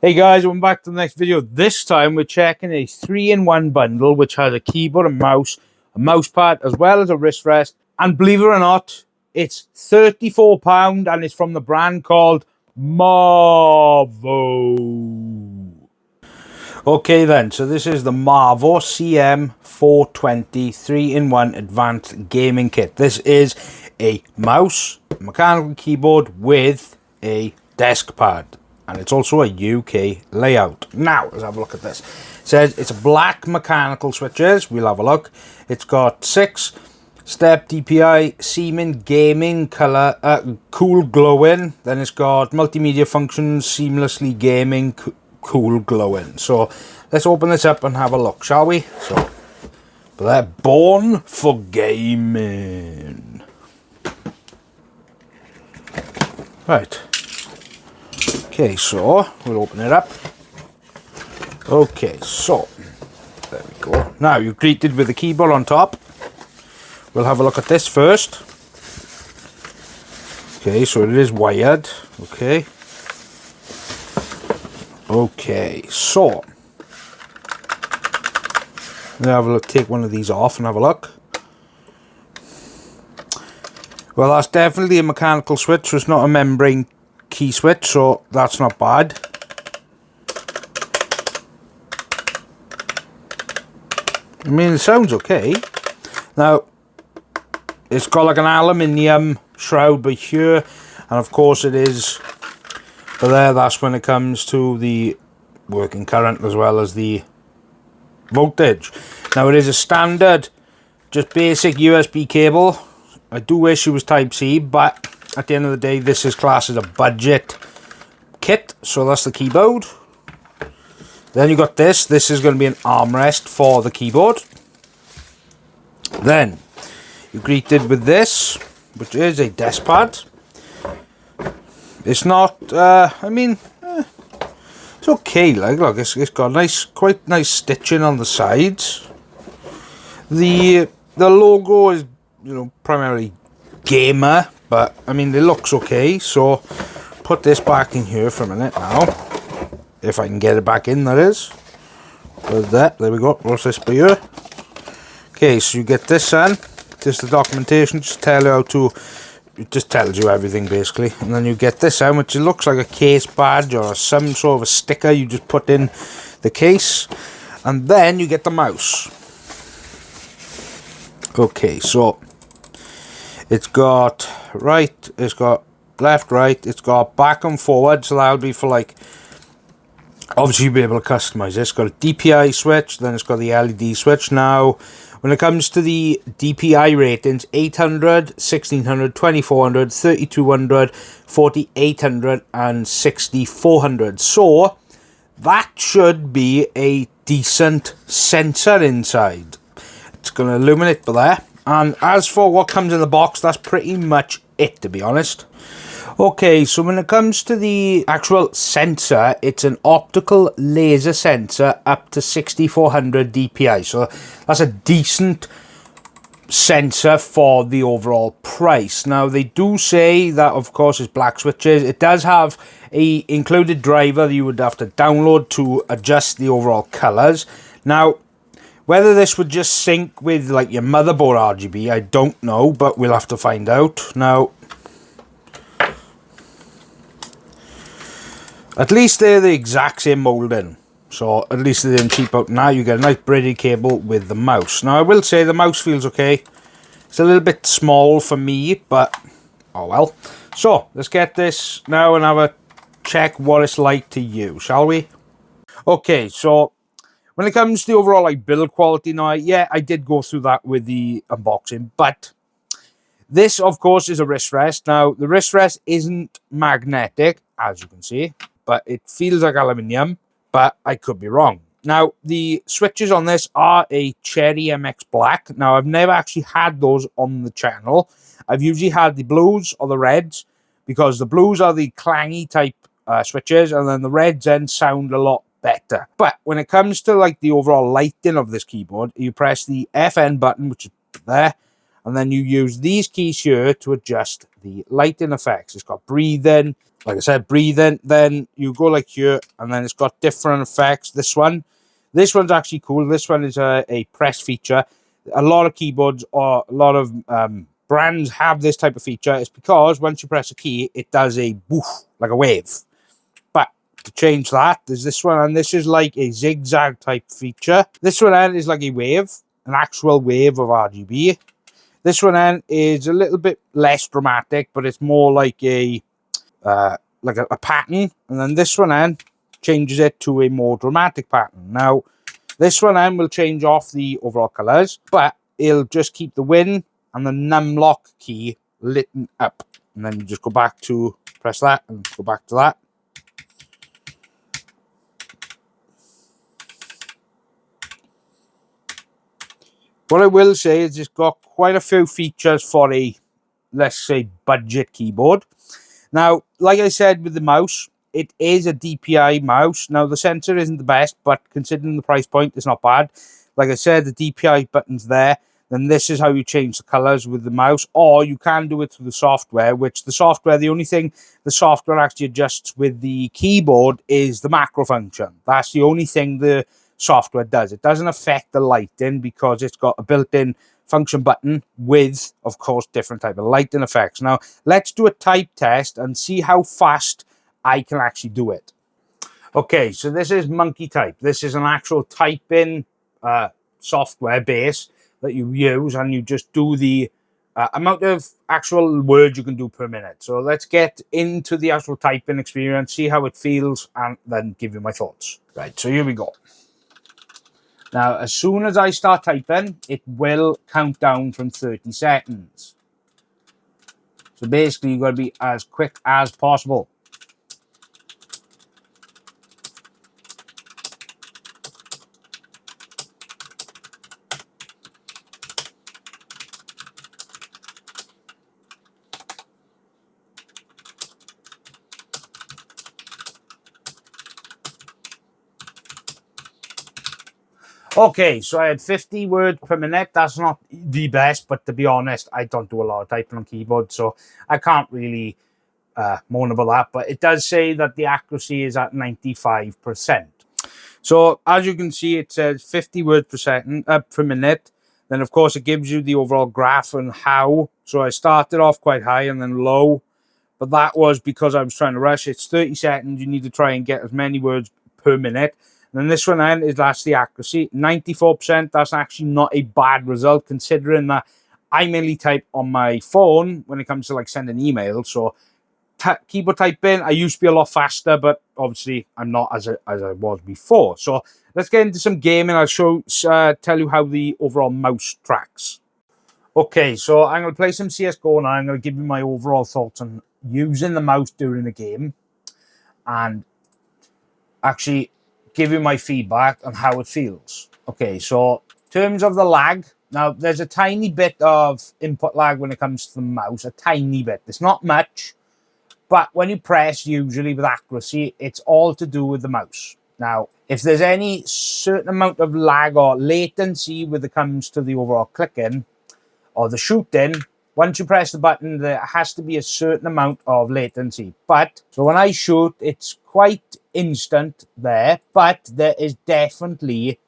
Hey guys, welcome back to the next video. This time we're checking a 3-in-1 bundle which has a keyboard and mouse, a mouse pad, as well as a wrist rest. And believe it or not, it's £34 and it's from the brand called Marvo. Okay then, so this is the Marvo CM420 3-in-1 Advanced Gaming Kit. This is a mouse, mechanical keyboard with a desk pad. And it's also a UK layout. Now, let's have a look at this. It says it's black mechanical switches. We'll have a look. It's got 6-step DPI, Seaming, gaming, color, cool glowing. Then it's got multimedia functions, seamlessly gaming, cool glowing. So let's open this up and have a look, shall we? So, but they're born for gaming. Right. Okay, so we'll open it up. Okay, so there we go. Now you're greeted with the keyboard on top. We'll have a look at this first. Okay, so it is wired. Okay. Okay, so we'll have a look, take one of these off and have a look. Well, that's definitely a mechanical switch, so it's not a membrane key switch, so that's not bad. I mean, it sounds okay. Now, it's got like an aluminium shroud by here, and of course it is, but there, that's when it comes to the working current as well as the voltage. Now, it is a standard, just basic USB cable. I do wish it was Type-C, but at the end of the day, this is classed as a budget kit. So that's the keyboard. Then you got this. This is going to be an armrest for the keyboard. Then you're greeted with this, which is a desk pad. It's not, it's okay. Like, look, it's got nice, quite nice stitching on the sides. The logo is, you know, primarily gamer. But, I mean, it looks okay, so put this back in here for a minute now. If I can get it back in, that is. With that, there we go. What's this for here? Okay, so you get this on. This is the documentation. Just tell you how to... It just tells you everything, basically. And then you get this on, which looks like a case badge or some sort of a sticker you just put in the case. And then you get the mouse. Okay, so... It's got right, it's got left, right, it's got back and forward, so that'll be for like, obviously you'll be able to customize this. It's got a DPI switch, then it's got the LED switch. Now, when it comes to the DPI ratings, 800, 1600, 2400, 3200, 4800, and 6400. So, that should be a decent sensor inside. It's going to illuminate by there. And as for what comes in the box, that's pretty much it, to be honest. Okay, so when it comes to the actual sensor, it's an optical laser sensor up to 6400 DPI. So that's a decent sensor for the overall price. Now, they do say that, of course, it's black switches. It does have a included driver that you would have to download to adjust the overall colors. Now, whether this would just sync with like your motherboard RGB, I don't know, but we'll have to find out. Now, at least they're the exact same molding, so at least they didn't cheap out. Now you get a nice braided cable with the mouse. Now I will say the mouse feels okay. It's a little bit small for me, but oh well. So let's get this now and have a check what it's like to use, shall we? Okay, so when it comes to the overall like build quality, now, yeah, I did go through that with the unboxing, but this, of course, is a wrist rest. Now, the wrist rest isn't magnetic, as you can see, but it feels like aluminium, but I could be wrong. Now, the switches on this are a Cherry MX Black. Now, I've never actually had those on the channel. I've usually had the blues or the reds, because the blues are the clangy type switches, and then the reds then sound a lot better. But when it comes to like the overall lighting of this keyboard, you press the FN button, which is there, and then you use these keys here to adjust the lighting effects. It's got breathing, like I said, breathing. Then you go like here, and then it's got different effects. This one's actually cool. This one is a press feature. A lot of keyboards or a lot of brands have this type of feature. It's because once you press a key, it does a woof, like a wave. But to change that, there's this one, and this is like a zigzag type feature. This one is like a wave, an actual wave of RGB. This one is a little bit less dramatic, but it's more like a pattern. And then this one changes it to a more dramatic pattern. Now, this one will change off the overall colors, but it'll just keep the win and the numlock key lit up. And then you just go back to press that and go back to that. What I will say is it's got quite a few features for a, let's say, budget keyboard. Now, like I said with the mouse, it is a DPI mouse. Now, the sensor isn't the best, but considering the price point, it's not bad. Like I said, the DPI button's there. Then this is how you change the colors with the mouse, or you can do it through the software, which the software, the only thing the software actually adjusts with the keyboard is the macro function. That's the only thing the software does. It doesn't affect the lighting because it's got a built-in function button with, of course, different type of lighting effects. Now, let's do a type test and see how fast I can actually do it. Okay, so this is Monkey Type. This is an actual typing software base that you use, and you just do the amount of actual words you can do per minute. So let's get into the actual typing experience, see how it feels, and then give you my thoughts. Right, so here we go. Now, as soon as I start typing, it will count down from 30 seconds. So basically, you've got to be as quick as possible. Okay, so I had 50 words per minute. That's not the best, but to be honest, I don't do a lot of typing on keyboard, so I can't really moan about that. But it does say that the accuracy is at 95%. So as you can see, it says 50 words per minute. Then, of course, it gives you the overall graph and how. So I started off quite high and then low, but that was because I was trying to rush. It's 30 seconds. You need to try and get as many words per minute. And then this one that's the accuracy, 94%. That's actually not a bad result considering that I mainly type on my phone when it comes to like sending emails. So keyboard typing, I used to be a lot faster, but obviously I'm not as I was before. So let's get into some gaming. I'll tell you how the overall mouse tracks. Okay, so I'm going to play some CSGO now. I'm going to give you my overall thoughts on using the mouse during the game and actually give you my feedback on how it feels. Okay, so in terms of the lag, now there's a tiny bit of input lag when it comes to the mouse, a tiny bit. It's not much, but when you press, usually with accuracy, it's all to do with the mouse. Now, if there's any certain amount of lag or latency when it comes to the overall clicking or the shooting, once you press the button, there has to be a certain amount of latency. But, so when I shoot, it's quite instant there, but there is definitely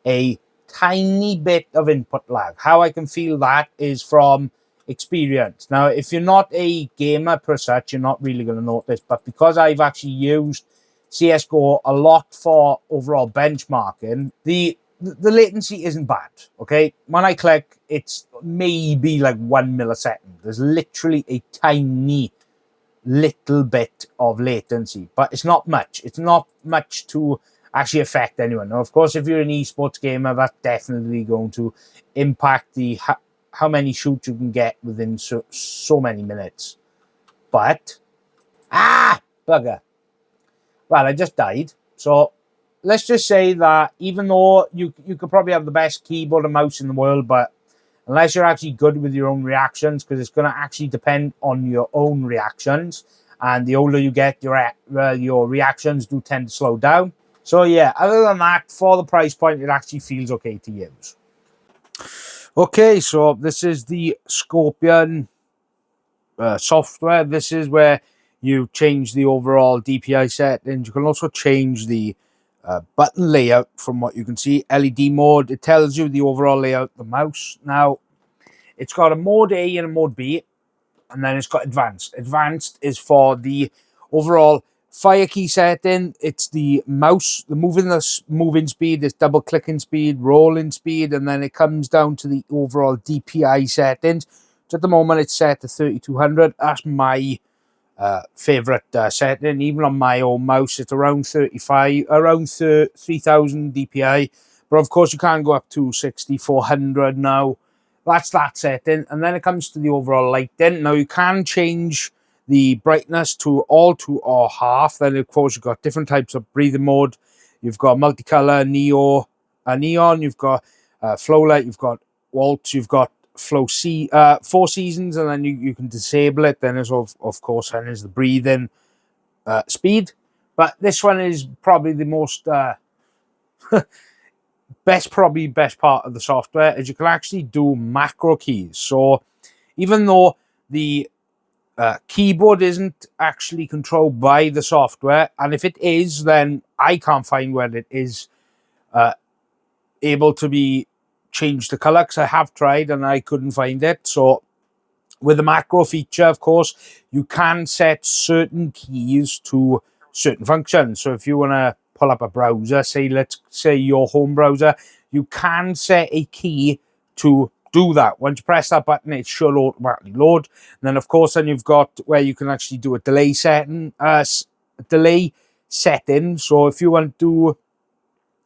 a tiny bit of input lag. How I can feel that is from experience. Now, if you're not a gamer per such, you're not really going to notice, but because I've actually used CSGO a lot for overall benchmarking, the latency isn't bad, okay? When I click, it's maybe like 1 millisecond. There's literally a tiny little bit of latency, but it's not much. It's not much to actually affect anyone. Now, of course, if you're an esports gamer, that's definitely going to impact the how many shoots you can get within so many minutes. But, bugger. Well, I just died. So let's just say that even though you could probably have the best keyboard and mouse in the world, but unless you're actually good with your own reactions, because it's going to actually depend on your own reactions, and the older you get, your reactions do tend to slow down. So yeah, other than that, for the price point, it actually feels okay to use. Okay, so this is the Scorpion software. This is where You change the overall DPI settings. You can also change the button layout from what you can see. LED mode, it tells you the overall layout of the mouse. Now, it's got a mode A and a mode B, and then it's got advanced. Advanced is for the overall fire key setting. It's the mouse, the moving speed, this double clicking speed, rolling speed, and then it comes down to the overall DPI settings. So at the moment it's set to 3200. That's my favorite setting. Even on my own mouse, it's around 3000 DPI. But of course, you can go up to 6400 now. That's that setting. And then it comes to the overall lighting. Now, you can change the brightness to all to or half. Then, of course, you've got different types of breathing mode. You've got multicolor, neon. You've got flow light. You've got waltz. You've got flow four seasons, and then you can disable it. Then there's of course then is the breathing speed, but this one is probably the most best part of the software, is you can actually do macro keys. So even though the keyboard isn't actually controlled by the software, and if it is, then I can't find where it is able to be changed the color, because I have tried and I couldn't find it. So with the macro feature, of course, you can set certain keys to certain functions. So if you want to pull up a browser, let's say your home browser, you can set a key to do that. Once you press that button, it should automatically load. And then of course, then you've got where you can actually do a delay setting. So if you want to,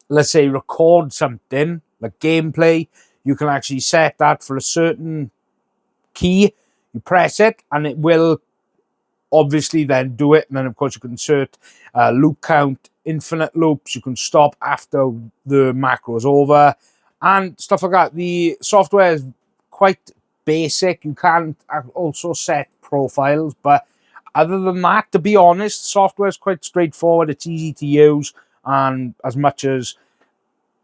let's say, record something like gameplay, you can actually set that for a certain key. You press it and it will obviously then do it. And then of course you can insert loop count, infinite loops. You can stop after the macro is over and stuff like that. The software is quite basic. You can also set profiles, but other than that, to be honest, the software is quite straightforward. It's easy to use, and as much as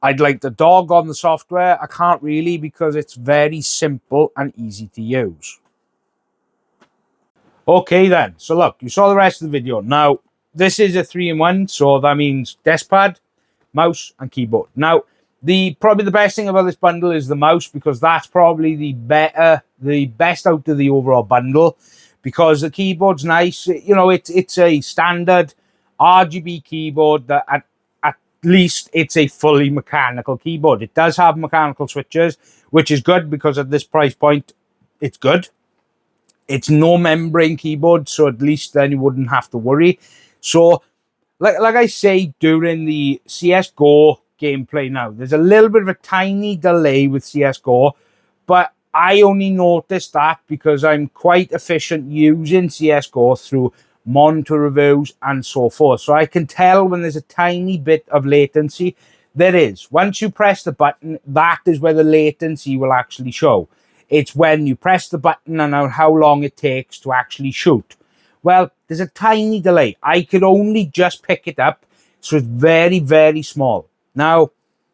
I'd like to dog on the software, I can't really, because it's very simple and easy to use. Okay then, so look, you saw the rest of the video. Now, this is a 3-in-1, so that means desk pad, mouse and keyboard. Now, probably the best thing about this bundle is the mouse, because that's probably the best out of the overall bundle, because the keyboard's nice. You know, it's a standard RGB keyboard that at least it's a fully mechanical keyboard. It does have mechanical switches, which is good, because at this price point, it's good. It's no membrane keyboard, so at least then you wouldn't have to worry. So, like I say, during the CSGO gameplay now, there's a little bit of a tiny delay with CSGO, but I only noticed that because I'm quite efficient using CSGO through monitor reviews and so forth. So I can tell when there's a tiny bit of latency. There is. Once you press the button, that is where the latency will actually show. It's when you press the button and how long it takes to actually shoot. Well, there's a tiny delay. I could only just pick it up, so it's very, very small. Now,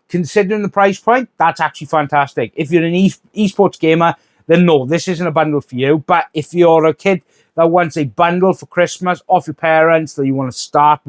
considering the price point, that's actually fantastic. If you're an esports gamer, then no, this isn't a bundle for you. But if you're a kid that wants a bundle for Christmas off your parents, that you want to start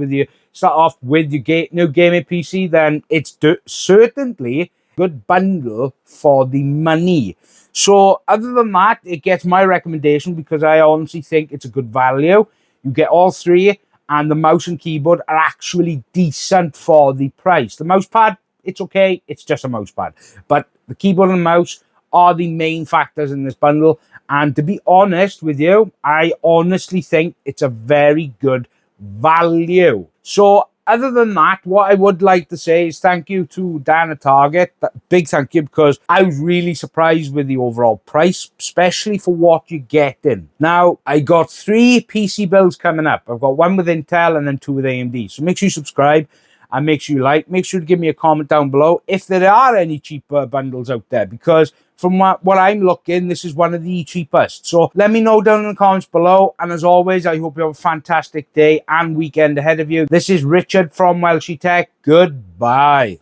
off with your new gaming PC, then it's certainly a good bundle for the money. So other than that, it gets my recommendation, because I honestly think it's a good value. You get all three, and the mouse and keyboard are actually decent for the price. The mouse pad, it's okay, it's just a mouse pad. But the keyboard and mouse are the main factors in this bundle. And to be honest with you, I honestly think it's a very good value. So other than that, what I would like to say is thank you to Dan at Target. Big thank you, because I was really surprised with the overall price, especially for what you're getting. Now, I got 3 PC builds coming up. I've got 1 with Intel and then 2 with AMD. So make sure you subscribe and make sure you like. Make sure to give me a comment down below if there are any cheaper bundles out there, because from what I'm looking, this is one of the cheapest. So let me know down in the comments below. And as always, I hope you have a fantastic day and weekend ahead of you. This is Richard from WELSHYTECH. Goodbye.